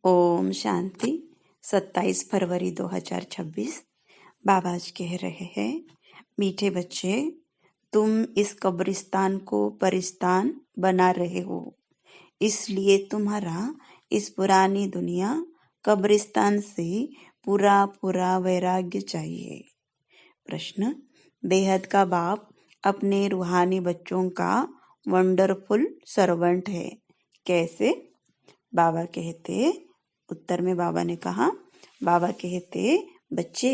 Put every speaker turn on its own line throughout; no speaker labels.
ओम शांति। 27 फरवरी 2026। बाबा आज कह रहे हैं, मीठे बच्चे, तुम इस कब्रिस्तान को परिस्तान बना रहे हो, इसलिए तुम्हारा इस पुरानी दुनिया कब्रिस्तान से पूरा पूरा वैराग्य चाहिए। प्रश्न, बेहद का बाप अपने रूहानी बच्चों का वंडरफुल सर्वेंट है, कैसे? बाबा कहते, उत्तर में बाबा ने कहा, बाबा कहते, बच्चे,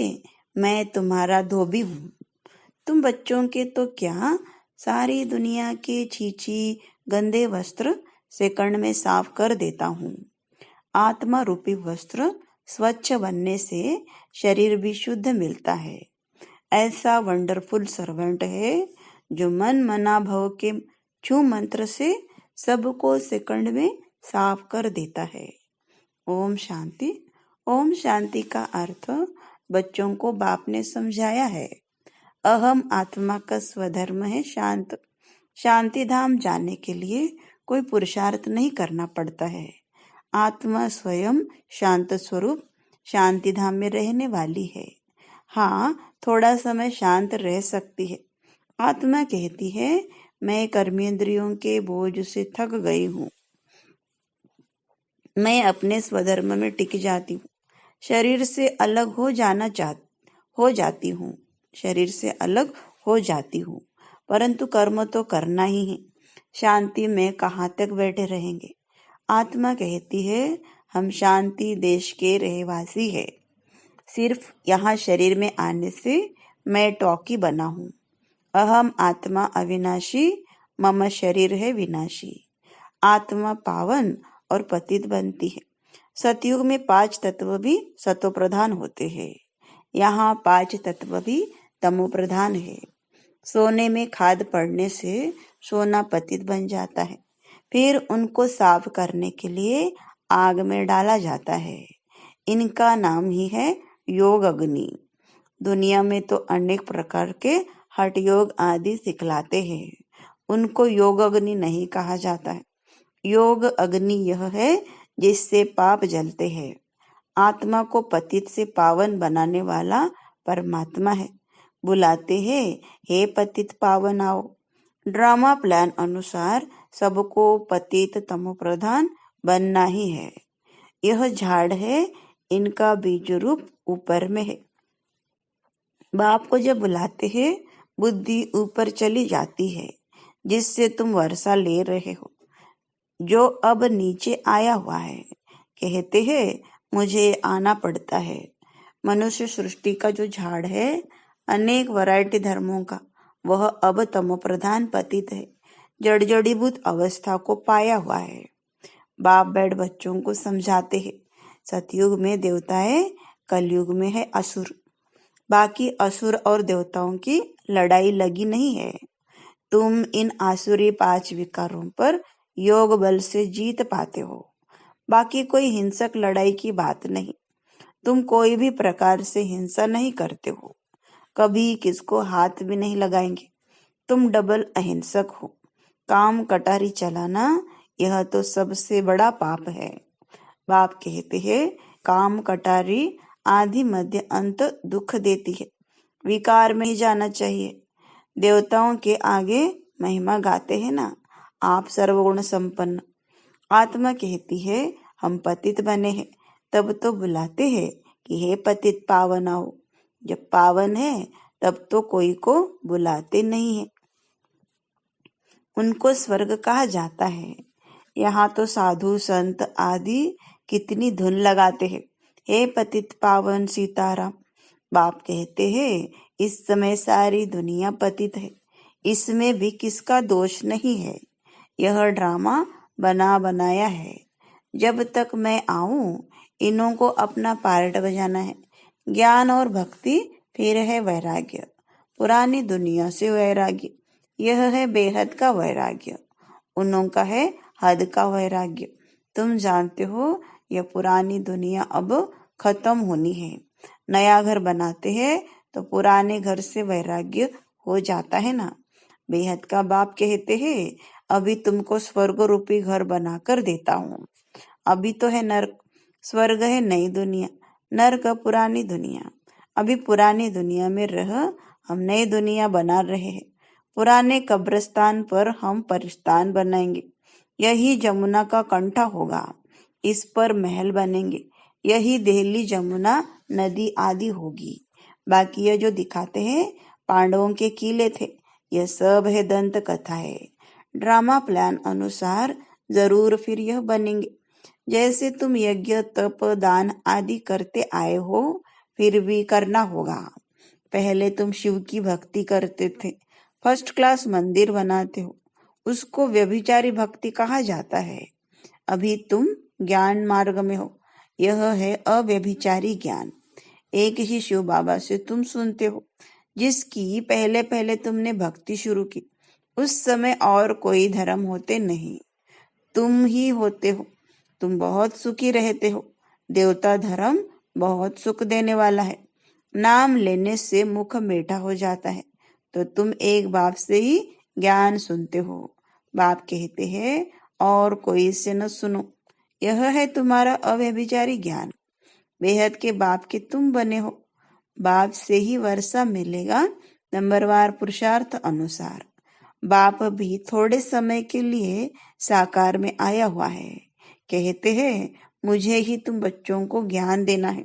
मैं तुम्हारा धोबी हूँ। तुम बच्चों के तो क्या, सारी दुनिया के छीछी गंदे वस्त्र सेकंड में साफ कर देता हूँ। आत्मा रूपी वस्त्र स्वच्छ बनने से शरीर भी शुद्ध मिलता है। ऐसा वंडरफुल सर्वेंट है जो मन मना भव के छू मंत्र से सबको सेकंड में साफ कर देता है। ओम शांति। ओम शांति का अर्थ बच्चों को बाप ने समझाया है। अहम आत्मा का स्वधर्म है शांत। शांति धाम जाने के लिए कोई पुरुषार्थ नहीं करना पड़ता है। आत्मा स्वयं शांत स्वरूप शांति धाम में रहने वाली है। हाँ, थोड़ा समय शांत रह सकती है। आत्मा कहती है, मैं कर्मेंद्रियों के बोझ से थक गई हूँ, मैं अपने स्वधर्म में टिक जाती हूँ, शरीर से अलग हो जाती हूँ, शरीर से अलग हो जाती हूँ, परंतु कर्म तो करना ही है। शांति में कहाँ तक बैठे रहेंगे? आत्मा कहती है, हम शांति देश के रहवासी है। सिर्फ यहाँ शरीर में आने से मैं टॉकी बना हूँ। अहम आत्मा अविनाशी, मम शरीर है विनाशी। आत्मा पावन और पतित बनती है। सतयुग में 5 तत्व भी सतो प्रधान होते हैं। यहाँ 5 तत्व भी तमो प्रधान है। सोने में खाद पड़ने से सोना पतित बन जाता है, फिर उनको साफ करने के लिए आग में डाला जाता है। इनका नाम ही है योग अग्नि। दुनिया में तो अनेक प्रकार के हठ योग आदि सिखलाते हैं, उनको योग अग्नि नहीं कहा जाता है। योग अग्नि यह है जिससे पाप जलते हैं। आत्मा को पतित से पावन बनाने वाला परमात्मा है। बुलाते हैं, हे पतित पावन आओ। ड्रामा प्लान अनुसार सबको पतित तमो प्रधान बनना ही है। यह झाड़ है, इनका बीज रूप ऊपर में है। बाप को जब बुलाते हैं, बुद्धि ऊपर चली जाती है, जिससे तुम वर्षा ले रहे हो, जो अब नीचे आया हुआ है। कहते हैं, मुझे आना पड़ता है। मनुष्य सृष्टि का जो झाड़ है, अनेक वैरायटी धर्मों का, वह अब तमो प्रधान पतित है, जड़जड़ीभूत अवस्था को पाया हुआ है। बाप बैठ बच्चों को समझाते हैं, सतयुग में देवताएं, कलयुग में है असुर। बाकी असुर और देवताओं की लड़ाई लगी नहीं है। तुम इन आसुरी 5 विकारों पर योग बल से जीत पाते हो। बाकी कोई हिंसक लड़ाई की बात नहीं। तुम कोई भी प्रकार से हिंसा नहीं करते हो, कभी किसको हाथ भी नहीं लगाएंगे। तुम डबल अहिंसक हो। काम कटारी चलाना, यह तो सबसे बड़ा पाप है। बाप कहते हैं, काम कटारी आदि मध्य अंत दुख देती है। विकार में ही जाना चाहिए। देवताओं के आगे महिमा गाते हैं ना, आप सर्वगुण संपन्न। आत्मा कहती है, हम पतित बने हैं, तब तो बुलाते हैं कि हे पतित पावन आओ। जब पावन है तब तो कोई को बुलाते नहीं है। उनको स्वर्ग कहा जाता है। यहाँ तो साधु संत आदि कितनी धुन लगाते हैं, हे पतित पावन सीताराम। बाप कहते हैं, इस समय सारी दुनिया पतित है, इसमें भी किसका दोष नहीं है। यह ड्रामा बना बनाया है। जब तक मैं आऊं, इन्हों को अपना पार्ट बजाना है। ज्ञान और भक्ति, फिर है वैराग्य। पुरानी दुनिया से वैराग्य, यह है बेहद का वैराग्य। उन्हों का है हद का वैराग्य। तुम जानते हो, यह पुरानी दुनिया अब खत्म होनी है। नया घर बनाते हैं तो पुराने घर से वैराग्य हो जाता है ना। बेहद का बाप कहते हैं, अभी तुमको स्वर्ग रूपी घर बनाकर देता हूँ। अभी तो है नरक। स्वर्ग है नई दुनिया, नरक पुरानी दुनिया। अभी पुरानी दुनिया में रह हम नई दुनिया बना रहे हैं। पुराने कब्रिस्तान पर हम परिस्तान बनाएंगे। यही जमुना का कंठा होगा, इस पर महल बनेंगे। यही दिल्ली जमुना नदी आदि होगी। बाकी ये जो दिखाते हैं पांडवों के किले थे, यह सब है दंत कथा है। ड्रामा प्लान अनुसार जरूर फिर यह बनेंगे। जैसे तुम यज्ञ तप दान आदि करते आए हो, फिर भी करना होगा। पहले तुम शिव की भक्ति करते थे, फर्स्ट क्लास मंदिर बनाते हो, उसको व्यभिचारी भक्ति कहा जाता है। अभी तुम ज्ञान मार्ग में हो, यह है अव्यभिचारी ज्ञान। एक ही शिव बाबा से तुम सुनते हो, जिसकी पहले पहले तुमने भक्ति शुरू की। उस समय और कोई धर्म होते नहीं, तुम ही होते हो। तुम बहुत सुखी रहते हो। देवता धर्म बहुत सुख देने वाला है। नाम लेने से मुख मीठा हो जाता है। तो तुम एक बाप से ही ज्ञान सुनते हो। बाप कहते हैं और कोई से न सुनो। यह है तुम्हारा अव्यभिचारी ज्ञान। बेहद के बाप के तुम बने हो। बाप से ही वर्षा मिलेगा नंबरवार पुरुषार्थ अनुसार। बाप भी थोड़े समय के लिए साकार में आया हुआ है। कहते हैं मुझे ही तुम बच्चों को ज्ञान देना है।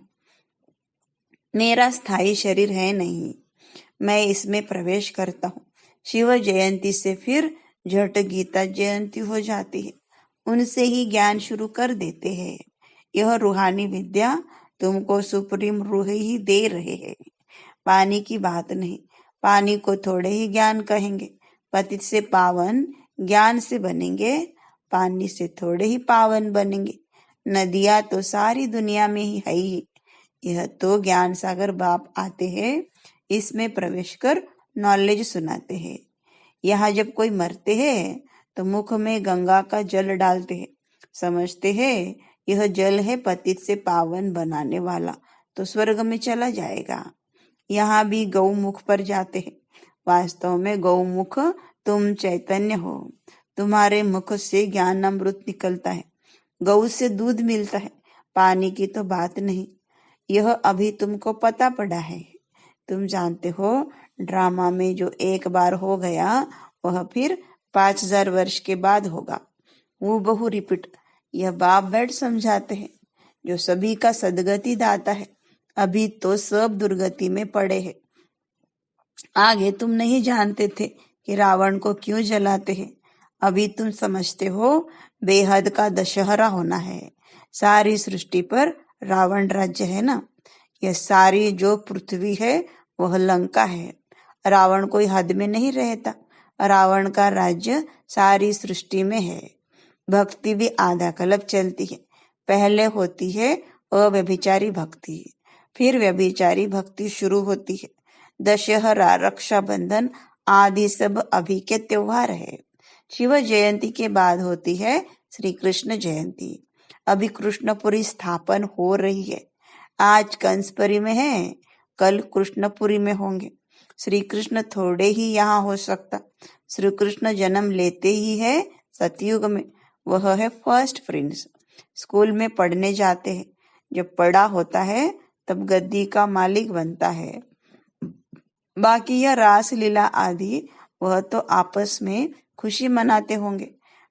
मेरा स्थायी शरीर है नहीं, मैं इसमें प्रवेश करता हूँ। शिव जयंती से फिर झट गीता जयंती हो जाती है। उनसे ही ज्ञान शुरू कर देते हैं। यह रूहानी विद्या तुमको सुप्रीम रूह ही दे रहे हैं। पानी की बात नहीं, पानी को थोड़े ही ज्ञान कहेंगे। पतित से पावन ज्ञान से बनेंगे, पानी से थोड़े ही पावन बनेंगे। नदियां तो सारी दुनिया में ही है ही। यह तो ज्ञान सागर बाप आते हैं, इसमें प्रवेश कर नॉलेज सुनाते हैं। यहाँ जब कोई मरते हैं तो मुख में गंगा का जल डालते हैं। समझते हैं यह जल है पतित से पावन बनाने वाला, तो स्वर्ग में चला जाएगा। यहाँ भी गौमुख पर जाते हैं। वास्तव में गौमुख तुम चैतन्य हो। तुम्हारे मुख से ज्ञान अमृत निकलता है। गौ से दूध मिलता है। पानी की तो बात नहीं, यह अभी तुमको पता पड़ा है। तुम जानते हो ड्रामा में जो एक बार हो गया वह फिर 5000 वर्ष के बाद होगा। वो बहु रिपीट। यह बाप बैठ समझाते हैं, जो सभी का सदगति दाता है। अभी तो सब दुर्गति में पड़े हैं। आगे तुम नहीं जानते थे कि रावण को क्यों जलाते हैं। अभी तुम समझते हो बेहद का दशहरा होना है। सारी सृष्टि पर रावण राज्य है ना। यह सारी जो पृथ्वी है वह लंका है। रावण कोई हद में नहीं रहता। रावण का राज्य सारी सृष्टि में है। भक्ति भी आधा कल्प चलती है। पहले होती है अव्यभिचारी भक्ति, फिर व्यभिचारी भक्ति शुरू होती है। दशहरा, रक्षाबंधन आदि सब अभी के त्योहार है। शिव जयंती के बाद होती है श्री कृष्ण जयंती। अभी कृष्णपुरी स्थापन हो रही है। आज कंसपुरी में है, कल कृष्णपुरी में होंगे। श्री कृष्ण थोड़े ही यहाँ हो सकता। श्री कृष्ण जन्म लेते ही है सतयुग में। वह है फर्स्ट प्रिंस। स्कूल में पढ़ने जाते हैं। जब बड़ा होता है तब गद्दी का मालिक बनता है। बाकी यह रास लीला आदि वह तो आपस में खुशी मनाते होंगे।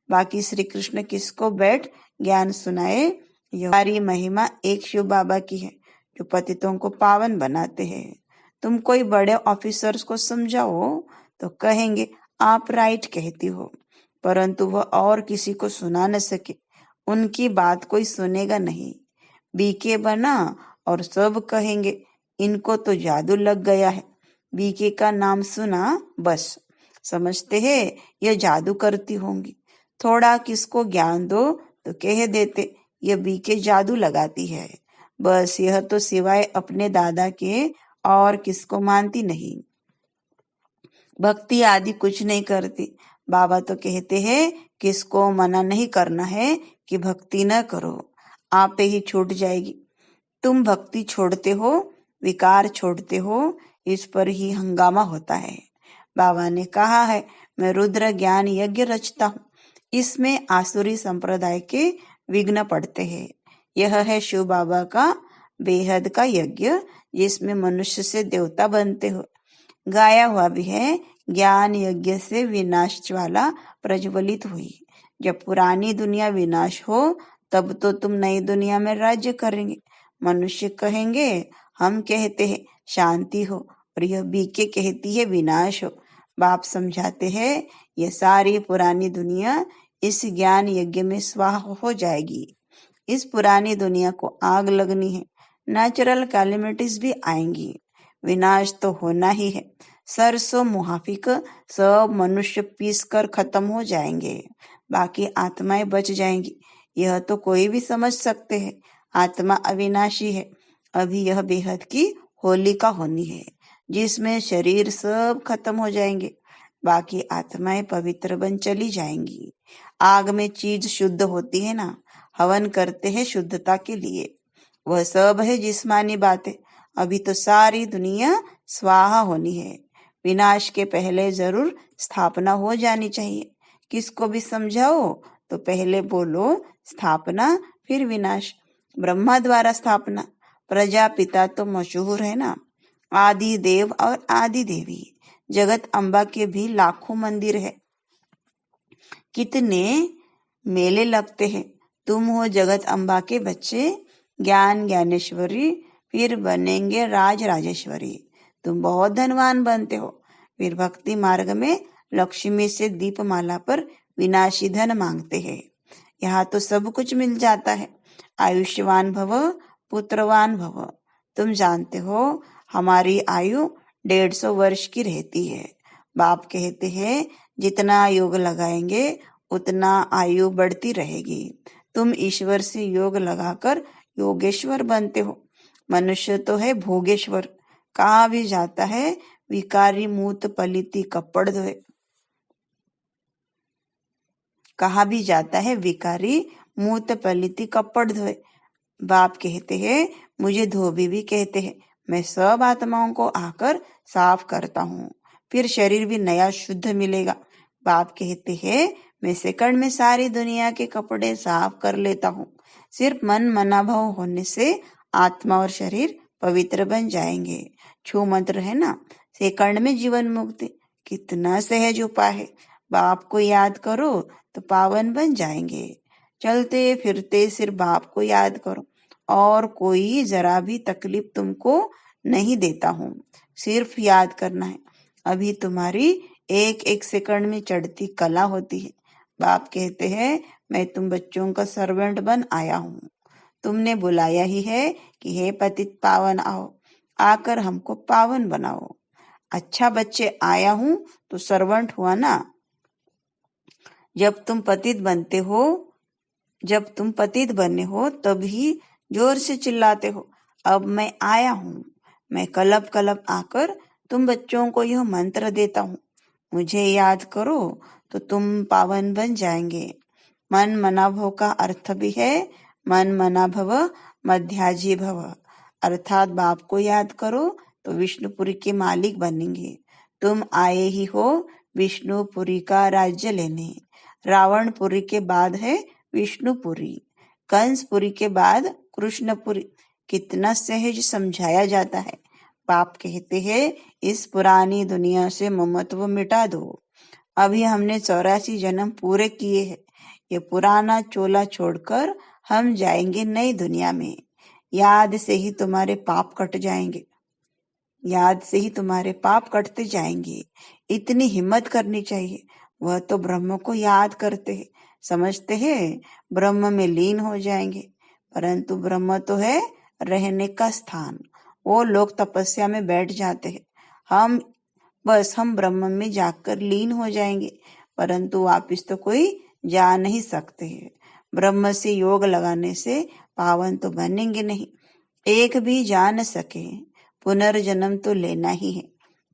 बाकी श्री कृष्ण किसको बैठ ज्ञान सुनाए। यह सारी महिमा एक शिव बाबा की है, जो पतितों को पावन बनाते हैं। तुम कोई बड़े ऑफिसर्स को समझाओ तो कहेंगे आप राइट कहती हो, परंतु वह और किसी को सुना न सके। उनकी बात कोई सुनेगा नहीं। बीके बना और सब कहेंगे इनको तो जादू लग गया है। बीके का नाम सुना बस समझते हैं यह जादू करती होंगी। थोड़ा किसको ज्ञान दो तो कह देते यह बीके जादू लगाती है। बस यह तो सिवाय अपने दादा के और किसको मानती नहीं। भक्ति आदि कुछ नहीं करती। बाबा तो कहते हैं किसको मना नहीं करना है कि भक्ति न करो, आप ही छूट जाएगी। तुम भक्ति छोड़ते हो, विकार छोड़ते हो, इस पर ही हंगामा होता है। बाबा ने कहा है मैं रुद्र ज्ञान यज्ञ रचता हूँ। इसमें आसुरी संप्रदाय के विघ्न पड़ते हैं। यह है शिव बाबा का बेहद का यज्ञ, जिसमें मनुष्य से देवता बनते हो। गाया हुआ भी है, ज्ञान यज्ञ से विनाश ज्वाला प्रज्वलित हुई। जब पुरानी दुनिया विनाश हो तब तो तुम नई दुनिया में राज्य करेंगे। मनुष्य कहेंगे, हम कहते हैं शांति हो, और यह बीके कहती है विनाश हो। बाप समझाते हैं, यह सारी पुरानी दुनिया इस ज्ञान यज्ञ में स्वाहा हो जाएगी। इस पुरानी दुनिया को आग लगनी है, नेचुरल कैलेमिटीज भी आएंगी, विनाश तो होना ही है। सरसों मुहाफिक सब मनुष्य पीस कर खत्म हो जाएंगे, बाकी आत्माएं बच जाएंगी। यह तो कोई भी समझ सकते हैं, आत्मा अविनाशी है। अभी यह बेहद की होलिका होनी है, जिसमें शरीर सब खत्म हो जाएंगे, बाकी आत्माएं पवित्र बन चली जाएंगी। आग में चीज शुद्ध होती है ना, हवन करते हैं शुद्धता के लिए। वह सब है जिस्मानी बातें। अभी तो सारी दुनिया स्वाहा होनी है, विनाश के पहले जरूर स्थापना हो जानी चाहिए। किसको भी समझाओ तो पहले बोलो स्थापना, फिर विनाश। ब्रह्मा द्वारा स्थापना, प्रजापिता तो मशहूर है ना, आदि देव और आदि देवी। जगत अम्बा के भी लाखों मंदिर है, कितने मेले लगते हैं। तुम हो जगत अम्बा के बच्चे, ज्ञान ज्ञानेश्वरी, फिर बनेंगे राज राजेश्वरी। तुम बहुत धनवान बनते हो, फिर भक्ति मार्ग में लक्ष्मी से दीपमाला पर विनाशी धन मांगते हैं। यहाँ तो सब कुछ मिल जाता है। आयुष्मान भव, पुत्रवान भव। तुम जानते हो हमारी आयु 150 वर्ष की रहती है। बाप कहते हैं जितना योग लगाएंगे उतना आयु बढ़ती रहेगी। तुम ईश्वर से योग लगाकर योगेश्वर बनते हो। मनुष्य तो है भोगेश्वर, कहा भी जाता है विकारी मूत पलिती कपड़ धोए। कहा भी जाता है विकारी मूत पलिती कपड़ धोए। बाप कहते हैं मुझे धोबी भी कहते हैं, मैं सब आत्माओं को आकर साफ करता हूँ, फिर शरीर भी नया शुद्ध मिलेगा। बाप कहते हैं मैं सेकंड में सारी दुनिया के कपड़े साफ कर लेता हूँ। सिर्फ मन मनाभाव होने से आत्मा और शरीर पवित्र बन जाएंगे। छू मंत्र है ना, सेकंड में जीवन मुक्ति। कितना सहज उपाय है। बाप को याद करो तो पावन बन जाएंगे। चलते फिरते सिर्फ बाप को याद करो, और कोई जरा भी तकलीफ तुमको नहीं देता हूँ, सिर्फ याद करना है। अभी तुम्हारी एक एक सेकंड में चढ़ती कला होती है। बाप कहते हैं मैं तुम बच्चों का सर्वेंट बन आया हूँ। तुमने बुलाया ही है कि हे पतित पावन आओ, आकर हमको पावन बनाओ। अच्छा बच्चे आया हूँ तो सर्वेंट हुआ ना। जब तुम पतित बने हो तभी जोर से चिल्लाते हो, अब मैं आया हूँ। मैं कलब कलब आकर तुम बच्चों को यह मंत्र देता हूँ, मुझे याद करो तो तुम पावन बन जाएंगे। मन मनाभव का अर्थ भी है मन मनाभव मध्याजी भव, अर्थात बाप को याद करो तो विष्णुपुरी के मालिक बनेंगे। तुम आए ही हो विष्णुपुरी का राज्य लेने। रावणपुरी के बाद है विष्णुपुरी, कंसपुरी के बाद कृष्णपुरी। कितना सहज समझाया जाता है। बाप कहते हैं इस पुरानी दुनिया से ममत्व मिटा दो। अभी हमने 84 जन्म पूरे किए हैं। ये पुराना चोला छोड़कर हम जाएंगे नई दुनिया में। याद से ही तुम्हारे पाप कट जाएंगे, याद से ही तुम्हारे पाप कटते जाएंगे। इतनी हिम्मत करनी चाहिए। वह तो ब्रह्म को याद करते हैं, समझते हैं ब्रह्म में लीन हो जाएंगे, परंतु ब्रह्म तो है रहने का स्थान। वो लोग तपस्या में बैठ जाते हैं, हम ब्रह्म में जाकर लीन हो जाएंगे, परंतु वापिस तो कोई जा नहीं सकते हैं। ब्रह्म से योग लगाने से पावन तो बनेंगे नहीं, एक भी जा न सके। पुनर्जन्म तो लेना ही है।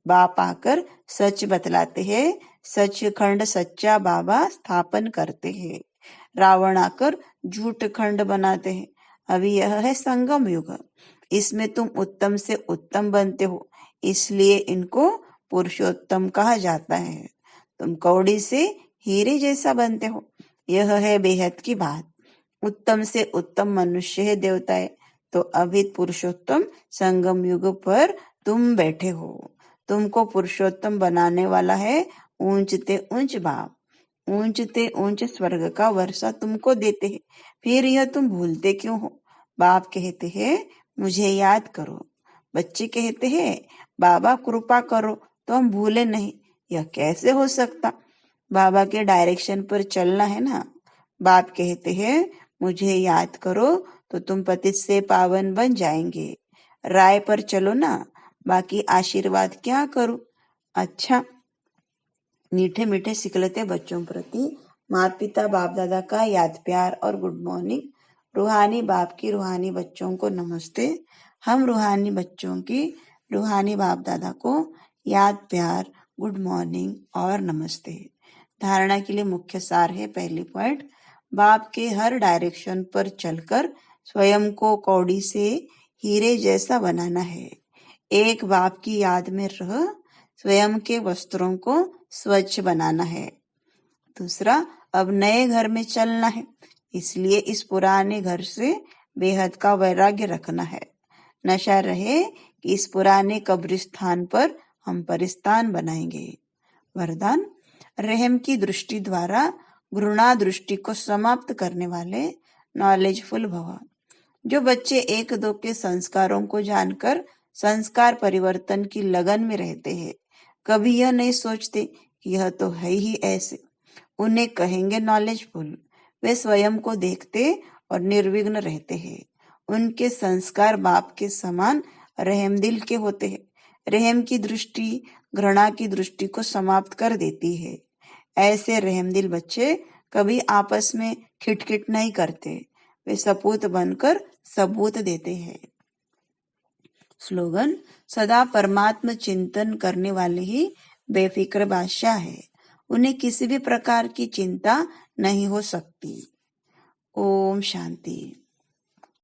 बाप आकर सच बतलाते हैं, सचखंड सच्चा बाबा स्थापन करते हैं। रावण आकर झूठ खंड बनाते हैं। अभी यह है संगम युग, इसमें तुम उत्तम से उत्तम बनते हो, इसलिए इनको पुरुषोत्तम कहा जाता है। तुम कौड़ी से हीरे जैसा बनते हो, यह है बेहद की बात। उत्तम से उत्तम मनुष्य है देवताएं, तो अभित पुरुषोत्तम संगम युग पर तुम बैठे हो। तुमको पुरुषोत्तम बनाने वाला है ऊंचते ऊंच बाप। ऊंचते ऊंच स्वर्ग का वर्षा तुमको देते हैं, फिर यह तुम भूलते क्यों हो? बाप कहते हैं मुझे याद करो, बच्चे कहते हैं बाबा कृपा करो तो हम भूले नहीं। यह कैसे हो सकता? बाबा के डायरेक्शन पर चलना है ना। बाप कहते हैं मुझे याद करो तो तुम पतित से पावन बन जाएंगे। राय पर चलो ना, बाकी आशीर्वाद क्या करूं? अच्छा, मीठे मीठे सिखलते बच्चों प्रति माता पिता बाप दादा का याद प्यार और गुड मॉर्निंग। रूहानी बाप की रूहानी बच्चों को नमस्ते। हम रूहानी बच्चों की रूहानी बाप दादा को याद प्यार, गुड मॉर्निंग और नमस्ते। धारणा के लिए मुख्य सार है, पहली पॉइंट, बाप के हर डायरेक्शन पर चलकर स्वयं को कौड़ी से हीरे जैसा बनाना है। एक बाप की याद में रह स्वयं के वस्त्रों को स्वच्छ बनाना है। दूसरा, अब नए घर में चलना है, इसलिए इस पुराने घर से बेहद का वैराग्य रखना है। नशा रहे कि इस पुराने कब्रिस्तान पर हम परिस्तान बनाएंगे। वरदान, रहम की दृष्टि द्वारा घृणा दृष्टि को समाप्त करने वाले नॉलेजफुल भव। जो बच्चे एक दो के संस्कारों को जानकर संस्कार परिवर्तन की लगन में रहते हैं, कभी यह नहीं सोचते कि यह तो है ही ऐसे, उन्हें कहेंगे नॉलेजफुल। वे स्वयं को देखते और निर्विघ्न रहते हैं। उनके संस्कार बाप के समान रहमदिल के होते हैं। रहम की दृष्टि घृणा की दृष्टि को समाप्त कर देती है। ऐसे रहमदिल बच्चे कभी आपस में खिटखिट नहीं करते, वे सपूत बनकर सबूत देते हैं। स्लोगन, सदा परमात्मा चिंतन करने वाले ही बेफिक्र बादशाह है, उन्हें किसी भी प्रकार की चिंता नहीं हो सकती। ओम शांति।